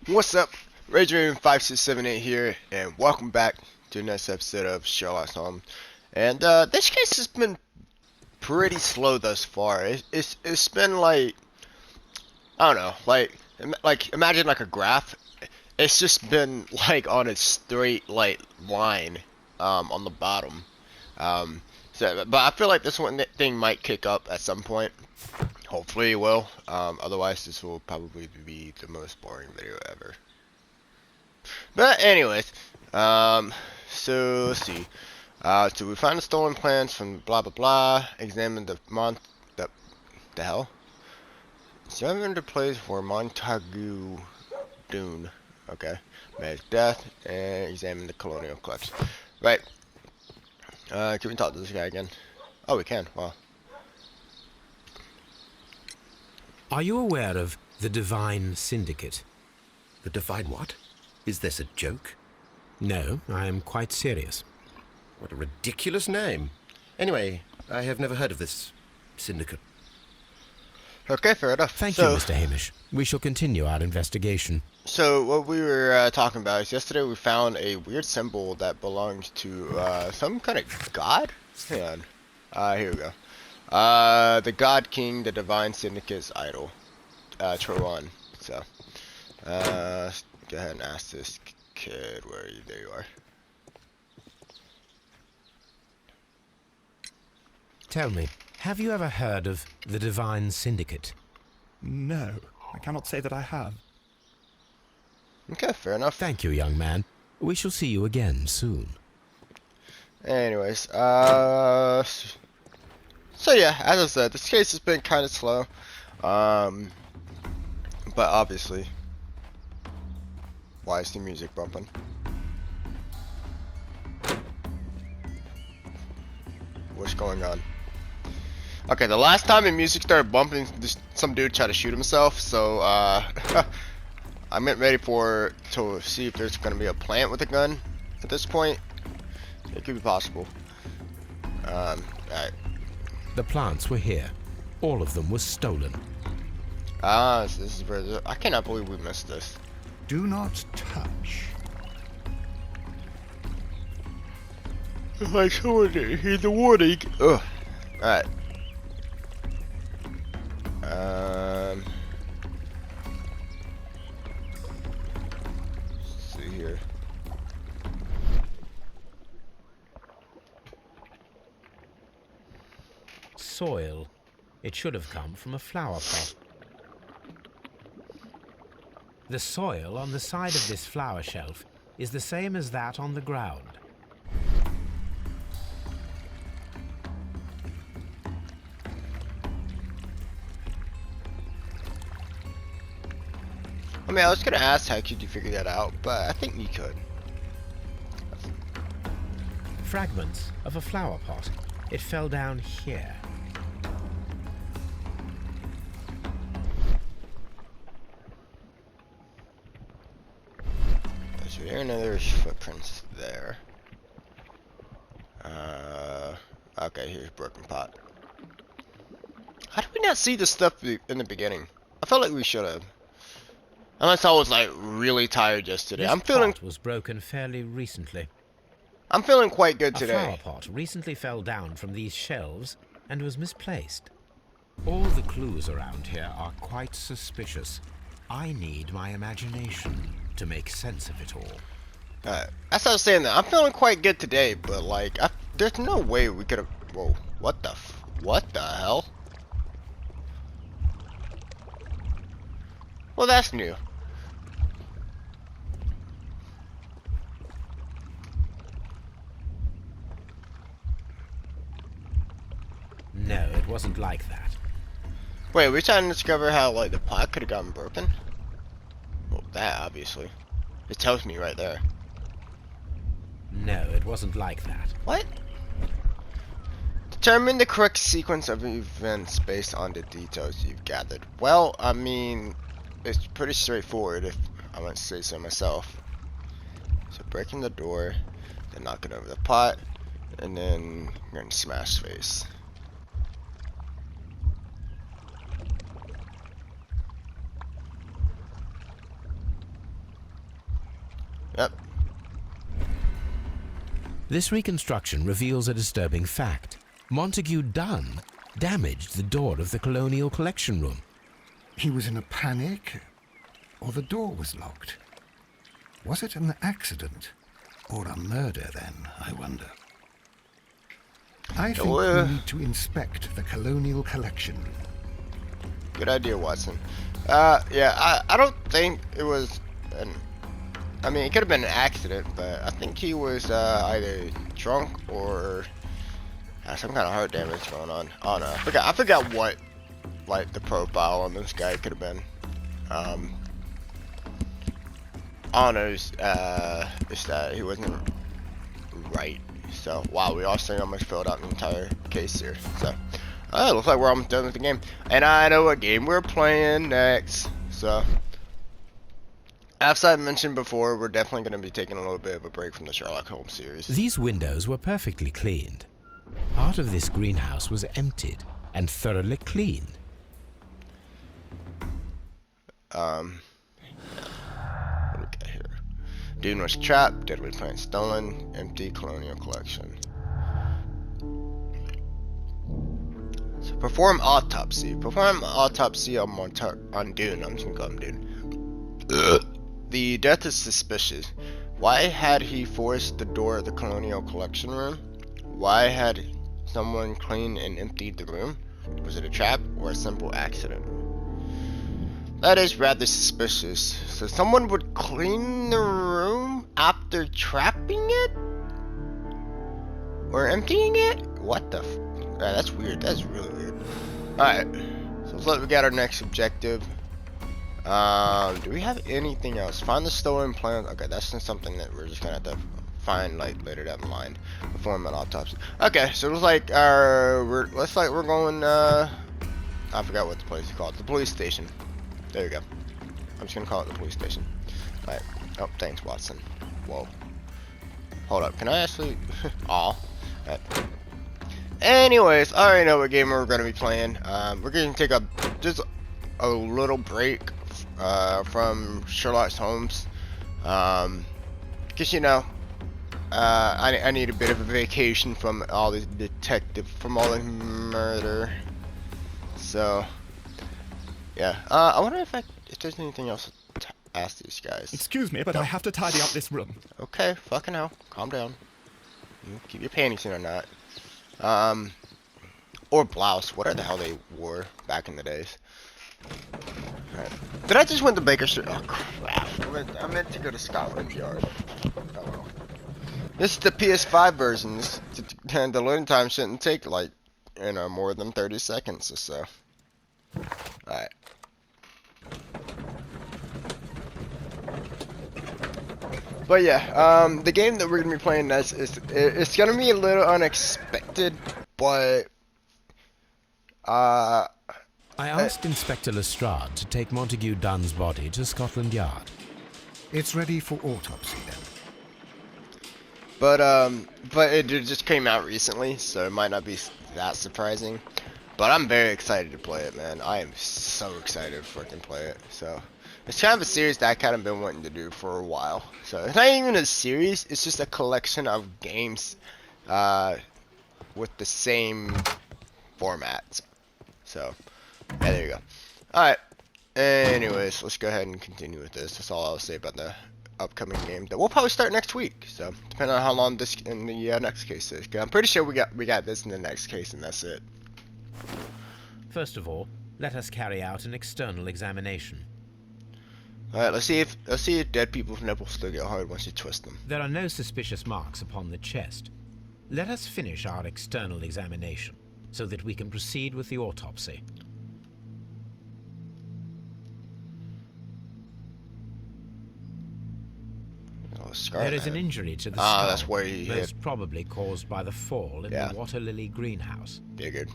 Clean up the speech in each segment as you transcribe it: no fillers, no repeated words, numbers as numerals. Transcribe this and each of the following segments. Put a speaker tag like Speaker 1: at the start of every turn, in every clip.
Speaker 1: What's up? Rageman5678 here, and welcome back to the next episode of Sherlock Holmes. And this case has been pretty slow thus far. It's been like, I don't know, like imagine like a graph. It's just been like on a straight like line on the bottom. But I feel like this one thing might kick up at some point. Hopefully it will. Otherwise this will probably be the most boring video ever. But anyways, so let's see. So we found the stolen plans from blah blah blah. Examine the hell. Examine the place for Montague Dune. Okay. Man's death and examine the colonial collection. Right. Can we talk to this guy again? Oh, we can. Wow.
Speaker 2: Are you aware of the Divine Syndicate?
Speaker 3: The Divine what? Is this a joke?
Speaker 2: No, I am quite serious.
Speaker 3: What a ridiculous name. Anyway, I have never heard of this syndicate.
Speaker 1: Okay, fair enough.
Speaker 2: Thank you, Mr. Hamish. We shall continue our investigation.
Speaker 1: So what we were talking about is yesterday we found a weird symbol that belongs to some kind of god. Hang on. Here we go. The God King, the Divine Syndicate's idol, Trowan. So, let's go ahead and ask this kid where you. There you are.
Speaker 2: Tell me, have you ever heard of the Divine Syndicate?
Speaker 4: No, I cannot say that I have.
Speaker 1: Okay, fair enough.
Speaker 2: Thank you, young man. We shall see you again soon.
Speaker 1: Anyways, so yeah, as I said, this case has been kind of slow, but obviously, why is the music bumping? What's going on? Okay, the last time the music started bumping, some dude tried to shoot himself, so I'm getting ready to see if there's gonna be a plant with a gun. At this point, it could be possible. Alright.
Speaker 2: The plants were here. All of them were stolen.
Speaker 1: So this is where I cannot believe we missed this.
Speaker 4: Do not touch.
Speaker 1: Like someone didn't hear the warning. Ugh. Alright. Let's see here.
Speaker 2: Soil. It should have come from a flower pot. The soil on the side of this flower shelf is the same as that on the ground.
Speaker 1: I mean, I was gonna ask how could you figure that out, but I think you could.
Speaker 2: Fragments of a flower pot. It fell down here.
Speaker 1: So here and there's footprints there. Okay, here's broken pot. How did we not see this stuff in the beginning? I felt like we should have. Unless I was like really tired yesterday.
Speaker 2: This pot was broken fairly recently.
Speaker 1: I'm feeling quite good
Speaker 2: A
Speaker 1: today.
Speaker 2: flower pot recently fell down from these shelves and was misplaced. All the clues around here are quite suspicious. I need my imagination to make sense of it all.
Speaker 1: That's what I was saying. That I'm feeling quite good today, but like, there's no way we could have. Whoa! What the hell? Well, that's new.
Speaker 2: No, it wasn't like that.
Speaker 1: Wait, we're trying to discover how like the pot could have gotten broken. Well, that obviously. It tells me right there.
Speaker 2: No, it wasn't like that.
Speaker 1: What? Determine the correct sequence of events based on the details you've gathered. Well, I mean, it's pretty straightforward if I want to say so myself. So breaking the door, then knocking over the pot, and then you're gonna smash face. Yep.
Speaker 2: This reconstruction reveals a disturbing fact. Montague Dunn damaged the door of the Colonial Collection Room.
Speaker 4: He was in a panic, or the door was locked. Was it an accident, or a murder then, I wonder? I think we need to inspect the Colonial Collection Room.
Speaker 1: Good idea, Watson. Yeah, I don't think it was I mean, it could have been an accident, but I think he was either drunk or had some kind of heart damage going on. Oh no, I forgot what, like, the profile on this guy could have been. All I know is that he wasn't right. So, wow, we also almost filled out the entire case here. So, it looks like we're almost done with the game. And I know what game we're playing next. So, as I mentioned before, we're definitely going to be taking a little bit of a break from the Sherlock Holmes series.
Speaker 2: These windows were perfectly cleaned. Part of this greenhouse was emptied and thoroughly cleaned.
Speaker 1: What do we got here? Dune was trapped, deadly plant stolen, empty colonial collection. So perform autopsy. Perform autopsy on Dune. I'm just gonna call him Dune. The death is suspicious. Why had he forced the door of the colonial collection room? Why had someone cleaned and emptied the room? Was it a trap or a simple accident? That is rather suspicious. So someone would clean the room after trapping it? Or emptying it? What the that's weird. That's really weird. Alright. So we got our next objective. Do we have anything else? Find the stolen plan. Okay, that's just something that we're just gonna have to find like later down the line. Perform an autopsy. Okay, so it looks like we're going I forgot what the place is called. The police station. There you go. I'm just gonna call it the police station. Alright. Oh, thanks, Watson. Whoa. Hold up. Can I actually aw. Right. Anyways, I already know what game we're gonna be playing. We're gonna take just a little break from Sherlock Holmes. Cause you know, I need a bit of a vacation from all the from all the murder. So, yeah. I wonder if there's anything else to ask these guys.
Speaker 4: Excuse me, but I have to tidy up this room.
Speaker 1: Okay, fucking hell. Calm down. You keep your panties in or not. Or blouse, whatever the hell they wore back in the days. Alright. Did I just win the Baker Street? Oh crap. I meant to go to Scotland Yard. Oh well. This is the PS5 version. The loading time shouldn't take like, you know, more than 30 seconds or so. Alright. But yeah, the game that we're gonna be playing next it's gonna be a little unexpected, but
Speaker 2: I asked Inspector Lestrade to take Montague Dunn's body to Scotland Yard.
Speaker 4: It's ready for autopsy then.
Speaker 1: But it just came out recently, so it might not be that surprising. But I'm very excited to play it, man. I am so excited to freaking play it. So it's kind of a series that I kind of been wanting to do for a while. So it's not even a series; it's just a collection of games, with the same formats. So yeah, there you go. All right. Anyways, let's go ahead and continue with this. That's all I'll say about the upcoming game that we'll probably start next week. So depending on how long this in the next case is. 'Cause I'm pretty sure we got this in the next case, and that's it.
Speaker 2: First of all, let us carry out an external examination.
Speaker 1: Alright, let's see if dead people's nipples still get hard once you twist them.
Speaker 2: There are no suspicious marks upon the chest. Let us finish our external examination so that we can proceed with the autopsy. There is an injury to the skull,
Speaker 1: that's where he hit.
Speaker 2: most probably caused by the fall in the water lily greenhouse.
Speaker 1: Figured.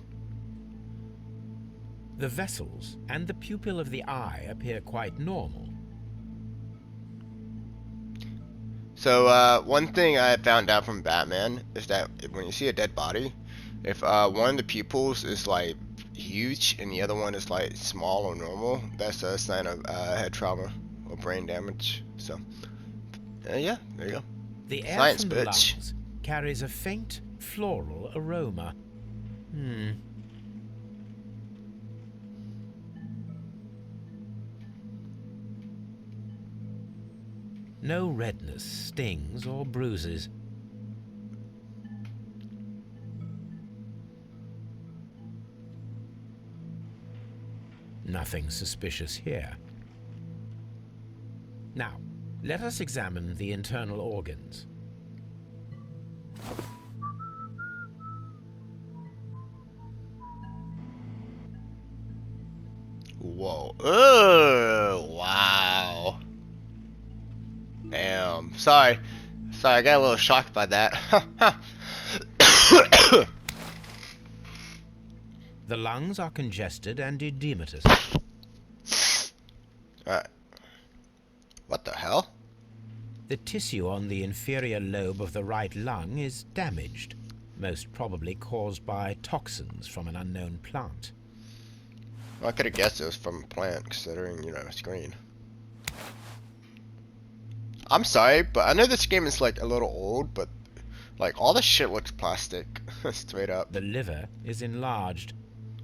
Speaker 2: The vessels and the pupil of the eye appear quite normal.
Speaker 1: So, one thing I found out from Batman is that when you see a dead body, if one of the pupils is like huge and the other one is like small or normal, that's a sign of head trauma or brain damage. So, Yeah, there you go.
Speaker 2: The air
Speaker 1: Science,
Speaker 2: from the
Speaker 1: bitch.
Speaker 2: lungs carries a faint floral aroma. No redness, stings, or bruises. Nothing suspicious here. Now, let us examine the internal organs.
Speaker 1: Whoa. Oh, wow. Damn. Sorry. Sorry, I got a little shocked by that.
Speaker 2: The lungs are congested and edematous.
Speaker 1: Alright. What the hell?
Speaker 2: The tissue on the inferior lobe of the right lung is damaged, most probably caused by toxins from an unknown plant.
Speaker 1: Well, I could have guessed it was from a plant, considering, you know, it's green. I'm sorry, but I know this game is like a little old, but like all the shit looks plastic. Straight up.
Speaker 2: The liver is enlarged.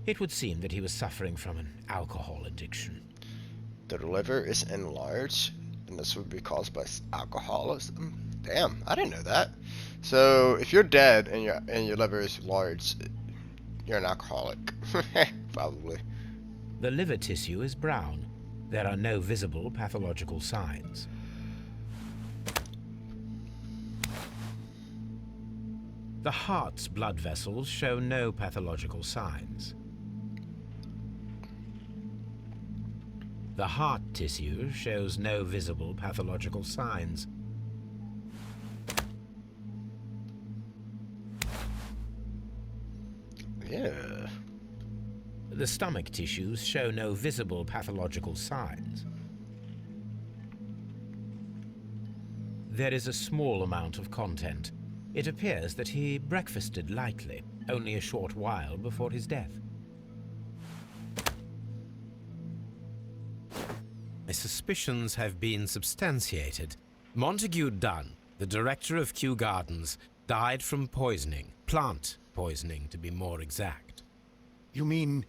Speaker 2: It would seem that he was suffering from an alcohol addiction.
Speaker 1: The liver is enlarged, and this would be caused by alcoholism. Damn, I didn't know that. So if you're dead and your liver is large, you're an alcoholic. Probably.
Speaker 2: The liver tissue is brown. There are no visible pathological signs. The heart's blood vessels show no pathological signs. The heart tissue shows no visible pathological signs.
Speaker 1: Yeah.
Speaker 2: The stomach tissues show no visible pathological signs. There is a small amount of content. It appears that he breakfasted lightly, only a short while before his death. My suspicions have been substantiated. Montague Dunn, the director of Kew Gardens, died from poisoning. Plant poisoning, to be more exact.
Speaker 4: You mean...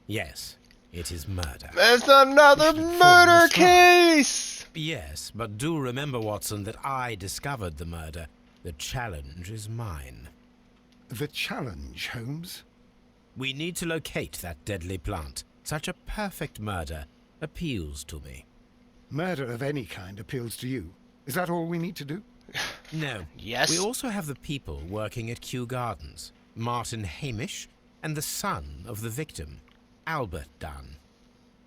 Speaker 2: Yes, it is murder.
Speaker 1: There's another murder case!
Speaker 2: Yes, but do remember, Watson, that I discovered the murder. The challenge is mine.
Speaker 4: the challenge, Holmes?
Speaker 2: We need to locate that deadly plant. Such a perfect murder appeals to me.
Speaker 4: Murder of any kind appeals to you. Is that all we need to do?
Speaker 2: No.
Speaker 1: Yes.
Speaker 2: We also have the people working at Kew Gardens. Martin Hamish and the son of the victim, Albert Dunn.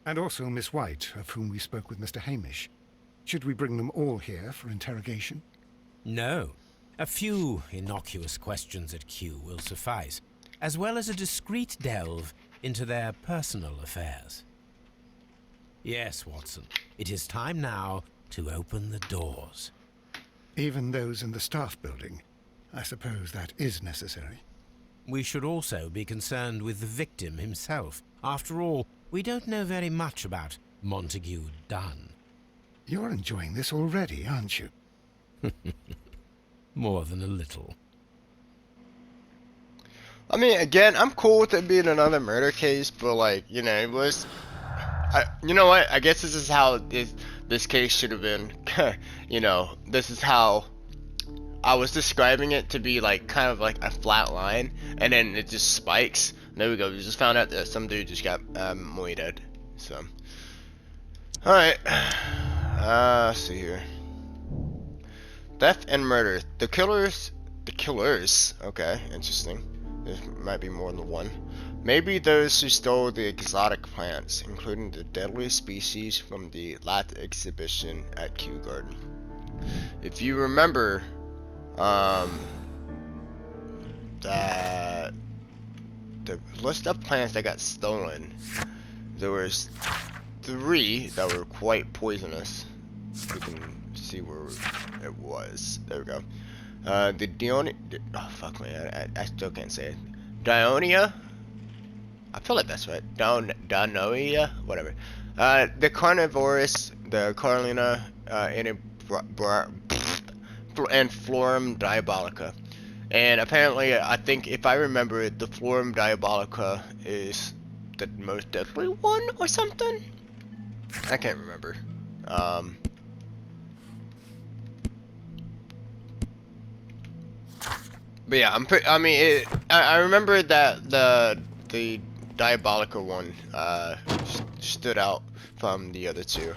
Speaker 4: And also Miss White, of whom we spoke with Mr. Hamish. Should we bring them all here for interrogation?
Speaker 2: No. A few innocuous questions at Kew will suffice, as well as a discreet delve into their personal affairs. Yes, Watson. It is time now to open the doors.
Speaker 4: Even those in the staff building. I suppose that is necessary.
Speaker 2: We should also be concerned with the victim himself. After all, we don't know very much about Montague Dunn.
Speaker 4: You're enjoying this already, aren't you?
Speaker 2: More than a little.
Speaker 1: I mean, again, I'm cool with it being another murder case, but like, you know, it was... you know what? I guess this is how this case should have been. You know, this is how I was describing it to be, like, kind of like a flat line, and then it just spikes. There we go. We just found out that some dude just got moited. So, all right. Let's see here. Theft and murder. The killers. Okay, interesting. There might be more than one. Maybe those who stole the exotic plants, including the deadly species from the last exhibition at Kew Garden. If you remember, that the list of plants that got stolen, there was 3 that were quite poisonous. You can see where it was. There we go. The oh fuck man, I still can't say it. Dionia. I feel like that's right. Danoia, whatever. The carnivorous, the Carlina, and Florum Diabolica. And apparently, I think if I remember it, the Florum Diabolica is the most deadly one or something. I can't remember. But yeah, I remember that the Diabolica one stood out from the other two.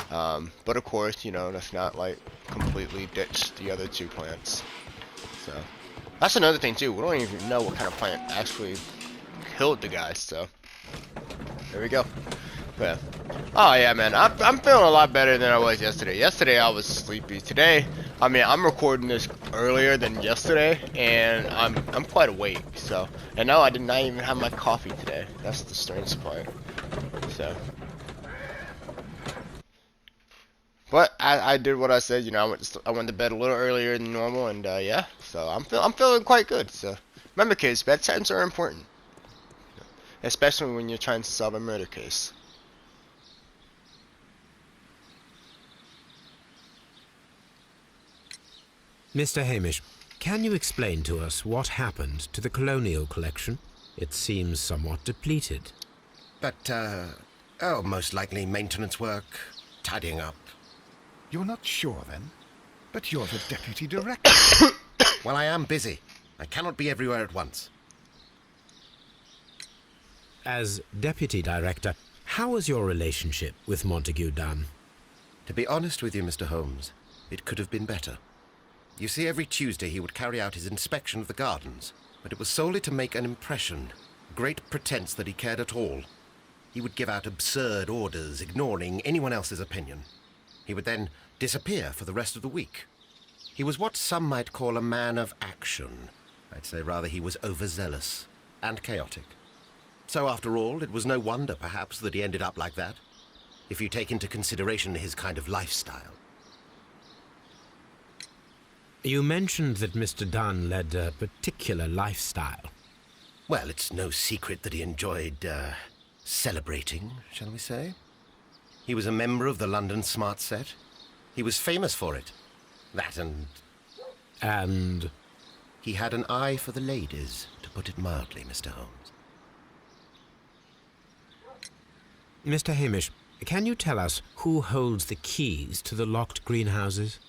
Speaker 1: But of course, you know, that's not like completely ditch the other two plants. So that's another thing too. We don't even know what kind of plant actually killed the guy. So there we go. But oh yeah, man, I'm feeling a lot better than I was yesterday. Yesterday I was sleepy. Today, I mean, I'm recording this earlier than yesterday, and I'm quite awake. So, and no, I did not even have my coffee today. That's the strange part. So, but I did what I said. You know, I went to bed a little earlier than normal, and yeah. So I'm feeling quite good. So remember, kids, bedtimes are important, especially when you're trying to solve a murder case.
Speaker 2: Mr. Hamish, can you explain to us what happened to the colonial collection? It seems somewhat depleted.
Speaker 3: But, most likely maintenance work, tidying up.
Speaker 4: You're not sure, then? But you're the deputy director.
Speaker 3: Well, I am busy. I cannot be everywhere at once.
Speaker 2: As deputy director, how was your relationship with Montague Dunn?
Speaker 3: To be honest with you, Mr. Holmes, it could have been better. You see, every Tuesday he would carry out his inspection of the gardens, but it was solely to make an impression, great pretense that he cared at all. He would give out absurd orders, ignoring anyone else's opinion. He would then disappear for the rest of the week. He was what some might call a man of action. I'd say rather he was overzealous and chaotic. So after all, it was no wonder, perhaps, that he ended up like that, if you take into consideration his kind of lifestyle.
Speaker 2: You mentioned that Mr. Dunn led a particular lifestyle.
Speaker 3: Well, it's no secret that he enjoyed, celebrating, shall we say? He was a member of the London Smart Set. He was famous for it. That and...
Speaker 2: And?
Speaker 3: He had an eye for the ladies, to put it mildly, Mr. Holmes.
Speaker 2: Mr. Hamish, can you tell us who holds the keys to the locked greenhouses?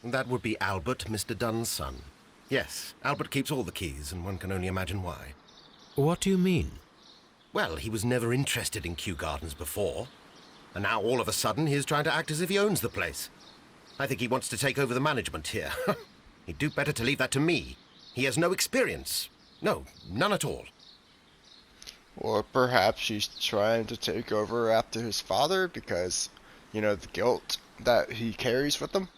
Speaker 3: That would be Albert, Mr. Dunn's son. Yes, Albert keeps all the keys, and one can only imagine why.
Speaker 2: What do you mean?
Speaker 3: Well, he was never interested in Kew Gardens before, and now all of a sudden he's trying to act as if he owns the place. I think he wants to take over the management here. He'd do better to leave that to me. He has no experience. No, none at all.
Speaker 1: Or perhaps he's trying to take over after his father because, you know, the guilt that he carries with him.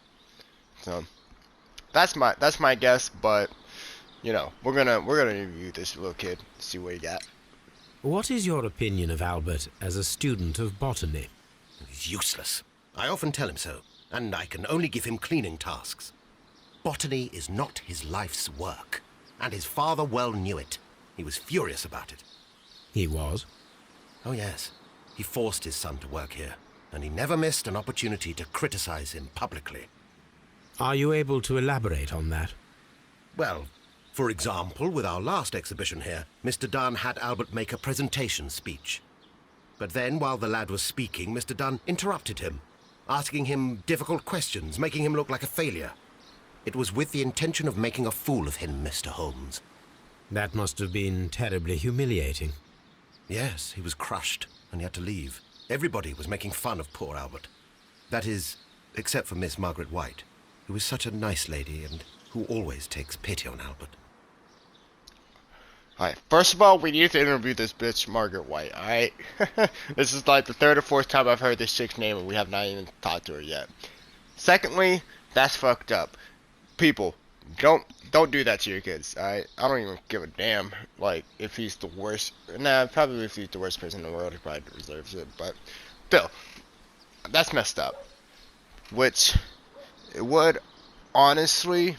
Speaker 1: So that's my guess, but you know, we're gonna review this little kid, see what he got.
Speaker 2: What is your opinion of Albert as a student of botany?
Speaker 3: He's useless. I often tell him so, and I can only give him cleaning tasks. Botany is not his life's work, and his father well knew it. He was furious about it.
Speaker 2: He was?
Speaker 3: Oh yes. He forced his son to work here, and he never missed an opportunity to criticize him publicly.
Speaker 2: Are you able to elaborate on that?
Speaker 3: Well, for example, with our last exhibition here, Mr. Dunn had Albert make a presentation speech. But then, while the lad was speaking, Mr. Dunn interrupted him, asking him difficult questions, making him look like a failure. It was with the intention of making a fool of him, Mr. Holmes.
Speaker 2: That must have been terribly humiliating.
Speaker 3: Yes, he was crushed, and he had to leave. Everybody was making fun of poor Albert. That is, except for Miss Margaret White, who is such a nice lady and who always takes pity on Albert.
Speaker 1: Alright, first of all, we need to interview this bitch, Margaret White, alright? This is like the third or fourth time I've heard this chick's name and we have not even talked to her yet. Secondly, that's fucked up. People, don't do that to your kids, alright? I don't even give a damn, like, if he's the worst. Nah, probably if he's the worst person in the world, he probably deserves it, but still, that's messed up. Which... it would, honestly,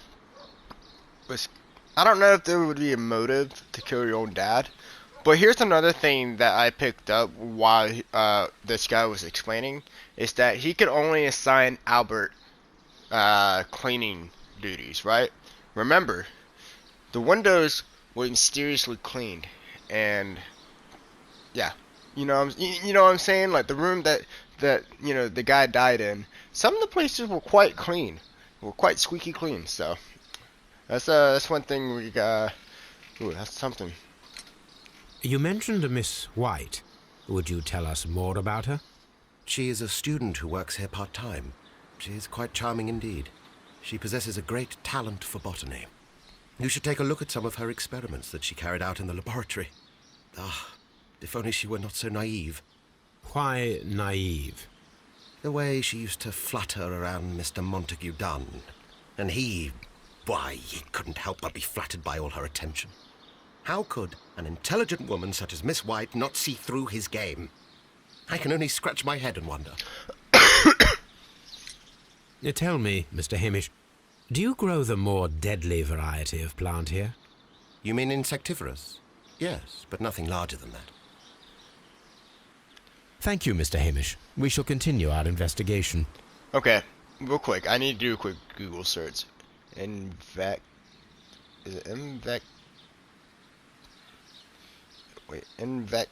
Speaker 1: I don't know if there would be a motive to kill your own dad, but here's another thing that I picked up while this guy was explaining, is that he could only assign Albert cleaning duties, right? Remember, the windows were mysteriously cleaned, and yeah, you know what I'm saying? Like the room that the guy died in. Some of the places were quite clean, were quite squeaky clean. So that's one thing we got. Ooh, that's something.
Speaker 2: You mentioned a Miss White. Would you tell us more about her?
Speaker 3: She is a student who works here part-time. She is quite charming indeed. She possesses a great talent for botany. You should take a look at some of her experiments that she carried out in the laboratory. Ah, if only she were not so naive.
Speaker 2: Why naive?
Speaker 3: The way she used to flutter around Mr. Montague Dunn. And why, he couldn't help but be flattered by all her attention. How could an intelligent woman such as Miss White not see through his game? I can only scratch my head and wonder.
Speaker 2: Tell me, Mr. Hamish, do you grow the more deadly variety of plant here?
Speaker 3: You mean insectivorous? Yes, but nothing larger than that.
Speaker 2: Thank you, Mr. Hamish. We shall continue our investigation.
Speaker 1: Okay, real quick. I need to do a quick Google search. Is it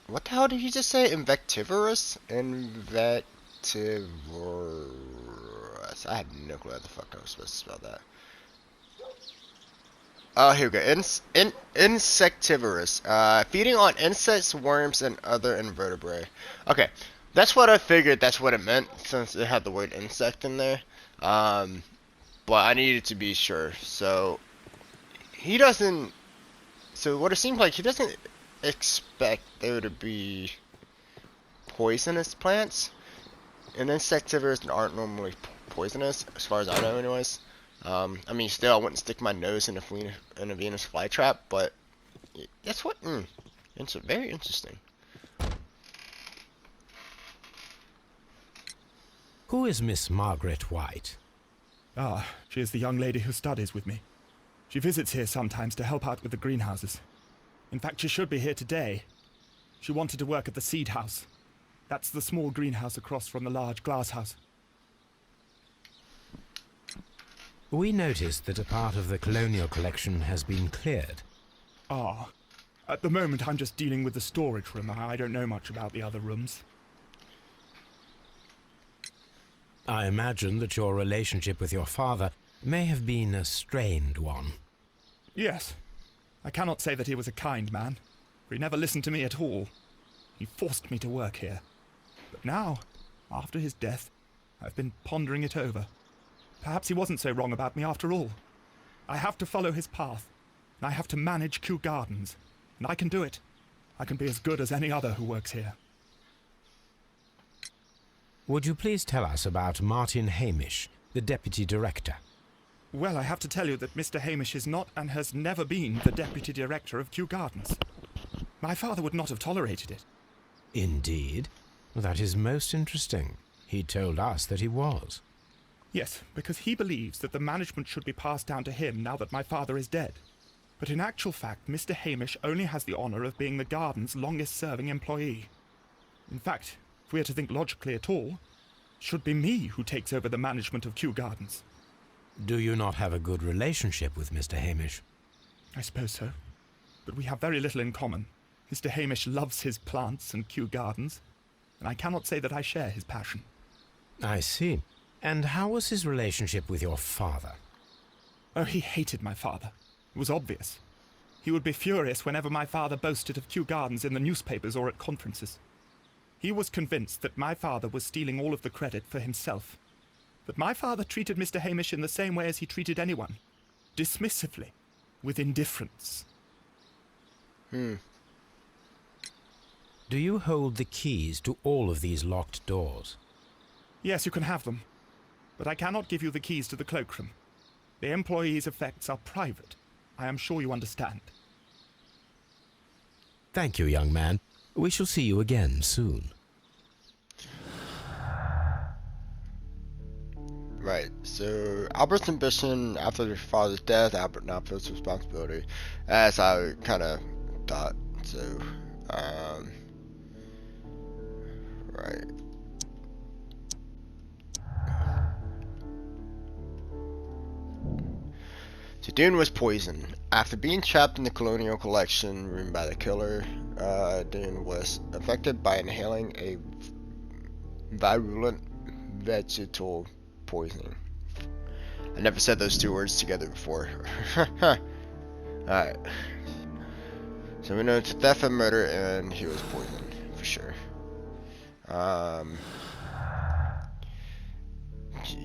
Speaker 1: what the hell did he just say? Invectivorous? Invectivorous. I had no clue how the fuck I was supposed to spell that. Oh, here we go. Insectivorous. Feeding on insects, worms, and other invertebrates. Okay, that's what I figured. That's what it meant since it had the word insect in there. But I needed to be sure. So he doesn't. So what it seems like, he doesn't expect there to be poisonous plants, and insectivores aren't normally poisonous, as far as I know, anyways. I mean, still, I wouldn't stick my nose in a Venus flytrap, but that's what. It's very interesting.
Speaker 2: Who is Miss Margaret White?
Speaker 5: Ah, she is the young lady who studies with me. She visits here sometimes to help out with the greenhouses. In fact, she should be here today. She wanted to work at the seed house. That's the small greenhouse across from the large glass house.
Speaker 2: We noticed that a part of the colonial collection has been cleared.
Speaker 5: Ah, at the moment I'm just dealing with the storage room. I don't know much about the other rooms.
Speaker 2: I imagine that your relationship with your father may have been a strained one.
Speaker 5: Yes. I cannot say that he was a kind man, for he never listened to me at all. He forced me to work here. But now, after his death, I've been pondering it over. Perhaps he wasn't so wrong about me after all. I have to follow his path, and I have to manage Kew Gardens, and I can do it. I can be as good as any other who works here.
Speaker 2: Would you please tell us about Martin Hamish, the deputy director?
Speaker 5: Well, I have to tell you that Mr. Hamish is not and has never been the deputy director of Kew Gardens. My father would not have tolerated it.
Speaker 2: Indeed? That is most interesting. He told us that he was.
Speaker 5: Yes, because he believes that the management should be passed down to him now that my father is dead. But in actual fact, Mr. Hamish only has the honour of being the garden's longest-serving employee. In fact, if we are to think logically at all, it should be me who takes over the management of Kew Gardens.
Speaker 2: Do you not have a good relationship with Mr. Hamish?
Speaker 5: I suppose so. But we have very little in common. Mr. Hamish loves his plants and Kew Gardens, and I cannot say that I share his passion.
Speaker 2: I see. And how was his relationship with your father?
Speaker 5: Oh, he hated my father. It was obvious. He would be furious whenever my father boasted of Kew Gardens in the newspapers or at conferences. He was convinced that my father was stealing all of the credit for himself. But my father treated Mr. Hamish in the same way as he treated anyone. Dismissively. With indifference.
Speaker 2: Do you hold the keys to all of these locked doors?
Speaker 5: Yes, you can have them. But I cannot give you the keys to the cloakroom. The employees' effects are private. I am sure you understand.
Speaker 2: Thank you, young man. We shall see you again soon.
Speaker 1: Right, so Albert's ambition after his father's death, Albert now feels responsibility, as I kind of thought. So, right. So Dune was poisoned. After being trapped in the colonial collection room by the killer, Dune was affected by inhaling a virulent vegetal poisoning. I never said those two words together before. Alright. So we know it's theft and murder, and he was poisoned, for sure.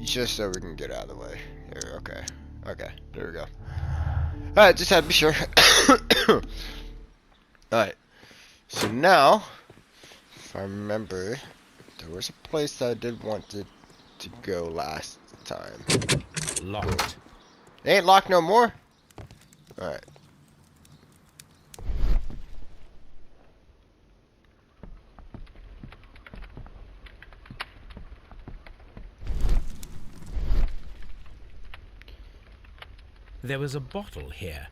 Speaker 1: Just so we can get out of the way. Here, okay. Okay, there we go. Alright, just had to be sure. Alright. So now, if I remember, there was a place that I did want to go last time.
Speaker 2: Locked.
Speaker 1: It ain't locked no more? Alright.
Speaker 2: There was a bottle here.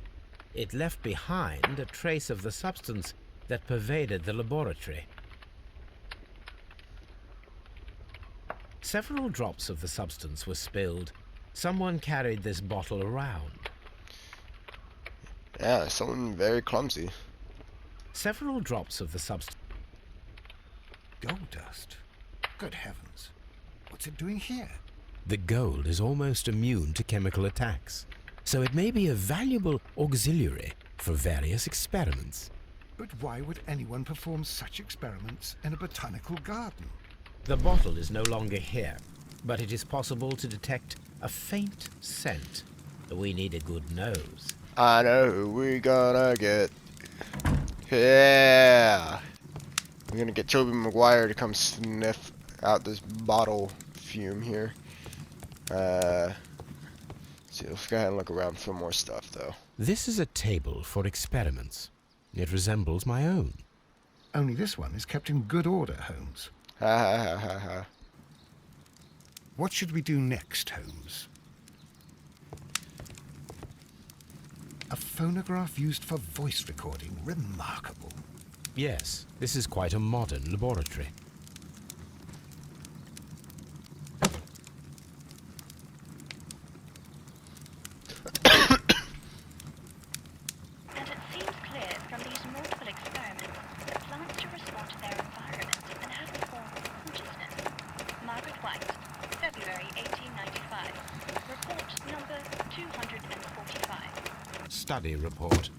Speaker 2: It left behind a trace of the substance that pervaded the laboratory. Several drops of the substance were spilled. Someone carried this bottle around.
Speaker 1: Yeah, someone very clumsy.
Speaker 2: Several drops of the substance.
Speaker 4: Gold dust? Good heavens. What's it doing here?
Speaker 2: The gold is almost immune to chemical attacks, so it may be a valuable auxiliary for various experiments.
Speaker 4: But why would anyone perform such experiments in a botanical garden?
Speaker 2: The bottle is no longer here, but it is possible to detect a faint scent. We need a good nose.
Speaker 1: I know who we gonna get. Yeah! We're gonna get Tobey Maguire to come sniff out this bottle fume here. See, let's go ahead and look around for more stuff, though.
Speaker 2: This is a table for experiments. It resembles my own.
Speaker 4: Only this one is kept in good order, Holmes.
Speaker 1: Ha ha ha ha ha.
Speaker 4: What should we do next, Holmes? A phonograph used for voice recording. Remarkable.
Speaker 2: Yes, this is quite a modern laboratory.
Speaker 6: And it seems clear from these multiple experiments that plants should respond to their environment and have a form of consciousness. Margaret White, February 1895. Report number 245.
Speaker 2: Study report.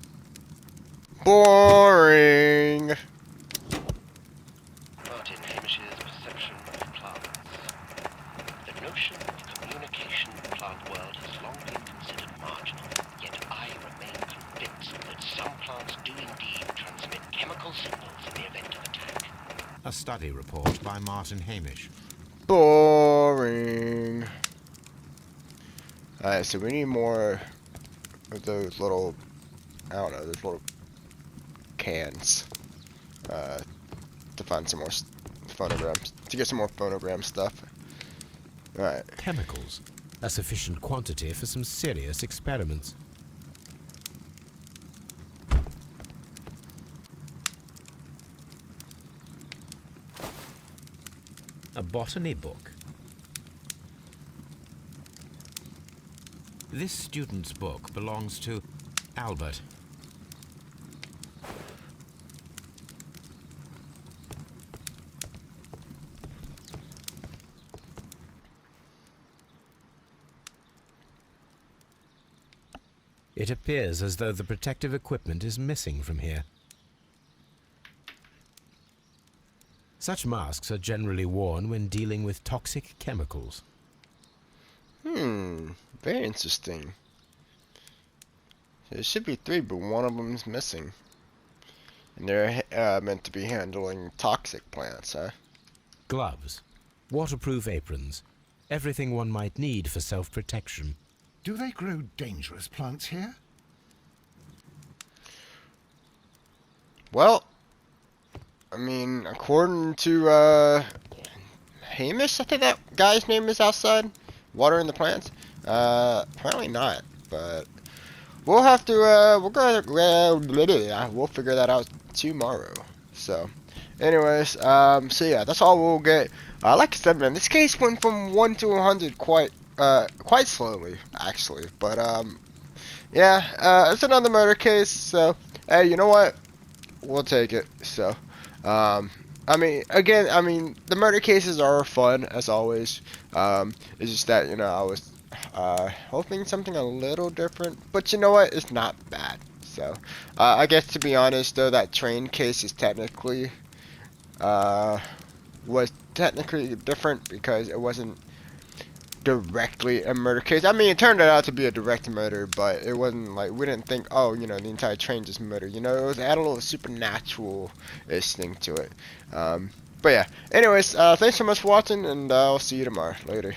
Speaker 1: Boring!
Speaker 3: Martin Hamish's perception of plants. The notion of communication in the plant world has long been considered marginal, yet I remain convinced that some plants do indeed transmit chemical signals in the event of attack.
Speaker 2: A study report by Martin Hamish.
Speaker 1: Boring. Alright, so we need more of those little, I don't know, those little cans to find some more phonograms, to get some more phonogram stuff. Alright.
Speaker 2: Chemicals. A sufficient quantity for some serious experiments. A botany book. This student's book belongs to Albert. It appears as though the protective equipment is missing from here. Such masks are generally worn when dealing with toxic chemicals.
Speaker 1: Very interesting. There should be 3, but one of them is missing. And they're meant to be handling toxic plants, huh?
Speaker 2: Gloves, waterproof aprons, everything one might need for self-protection.
Speaker 4: Do they grow dangerous plants here?
Speaker 1: Well, I mean, according to Hamish, I think that guy's name is outside, watering the plants. Apparently not, but we'll have to, we'll figure that out tomorrow. So, anyways, so yeah, that's all we'll get. Like I said, man, this case went from 1 to 100 quite slowly, actually. But yeah, it's another murder case. So, hey, you know what? We'll take it. So, I mean, again, I mean, the murder cases are fun as always. It's just that I was hoping something a little different, but you know what? It's not bad. So, I guess to be honest, though, that train case is technically was technically different because it wasn't directly a murder case. I mean, it turned out to be a direct murder, but it wasn't like we didn't think, oh, the entire train just murdered. It was add a little supernatural-ish thing to it. But yeah. Anyways, thanks so much for watching, and I'll see you tomorrow. Later.